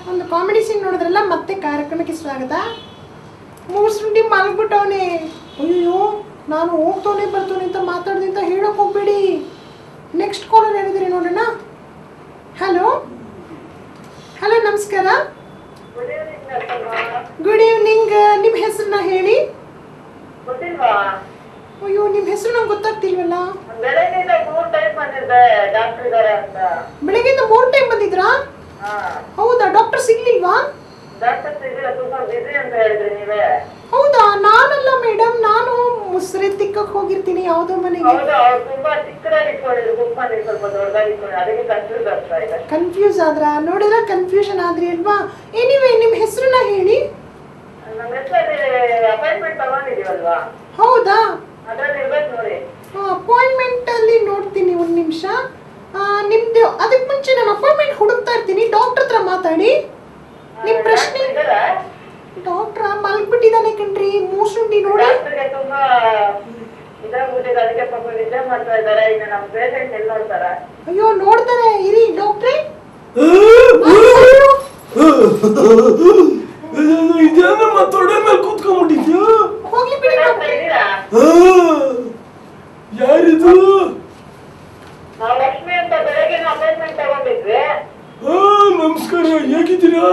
ಒಂದು comedy scene ನೋಡಿದ್ರಲ್ಲ, ಮತ್ತೆ ಕಾರ್ಯಕ್ರಮಕ್ಕೆ ಸ್ವಾಗತ. ಮೂಸುಂಡಿ ಮಲಗ್ಬಿಟ್ಟವನೇ. ಅಯ್ಯೋ, ನಾನು ಹೋಗ್ತವನೆ ಬರ್ತವನೆ ಅಂತ ಮಾತಾಡ್ದೆ ಅಂತ ಹೇಳೋಕೆ ಹೋಗ್ಬೇಡಿ. ನೆಕ್ಸ್ಟ್ ಕಾಲರ್ ಹೇಳಿದಿರಿ ನೋಡೋಣ. ಹಲೋ ಹಲೋ, ನಮಸ್ಕಾರ. Good evening. ನಿಮ್ಮ ಹೆಸರನ್ನ ಹೇಳಿ. ಅಯ್ಯೋ, ನಿಮ್ಮ ಹೆಸರು ನಂಗೆ ಗೊತ್ತಾಗ್ತಿಲ್ವಲ್ಲ. ಬೆಳಗ್ಗೆಯಿಂದ 3 ಟೈಮ್ ಬಂದಿದ್ರಾ? ಹೌದಾ? ಡಾಕ್ಟರ್ ಸಿಗ್ಲಿಲ್ವಾ? ಹೌದಾ? ನಾನಲ್ಲ ಮೇಡಮ್, ನಾನು ಮುಸ್ರೆ ತಿಕ್ಕಕ್ಕೆ ಹೋಗಿರ್ತೀನಿ ಯಾವುದೋ ಮನೆಗೆ. ಕನ್ಫ್ಯೂಸ್ ಆದ್ರ? ನೋಡಿದ್ರ ಕನ್ಫ್ಯೂಷನ್ ಆದ್ರಿ ಅಲ್ವಾ? ಎನಿವೇ, ನಿಮ್ಮ ಹೆಸರನ್ನ ಹೇಳಿ. ಹೌದಾ? ಅಪಾಯಿಂಟ್ಮೆಂಟ್ ಅಲ್ಲಿ ನೋಡ್ತೀನಿ, ಒಂದು ನಿಮಿಷ. ನಿಮ್ದು ಅದಕ್ಕೆ ಮುಂಚೆ ನಾನು ಅಪಾಯಿಂಟ್ಮೆಂಟ್ ಹುಡುಕ್ತಾ ಇರ್ತೀನಿ. ಡಾಕ್ಟರ್ ಹತ್ರ ಮಾತಾಡಿ. ನಿಮ್ ಪ್ರಶ್ನೆ. ಡಾಕ್ಟ್ರ ಮಲ್ಬಿಟ್ಟಿದ್ದಾನೆ ಕಣ್ರಿ, ಮೂಸುಂಡಿ ನೋಡಿ. ಅಯ್ಯೋ, ನೋಡ್ತಾರೆ ಇರಿ ಡಾಕ್ಟ್ರೇ. ಹೋಗ್ಲಿ ಬಿಡಿ. ಯಾರಿದು? ಲಕ್ಷ್ಮಿ ಅಂತ ಬೆಳಗ್ಗೆ ಅಪಾಯಿಂಟ್ಮೆಂಟ್ ತಗೊಂಡಿದ್ವಿ. ನಮಸ್ಕಾರ, ಹೇಗಿದ್ದೀರಾ?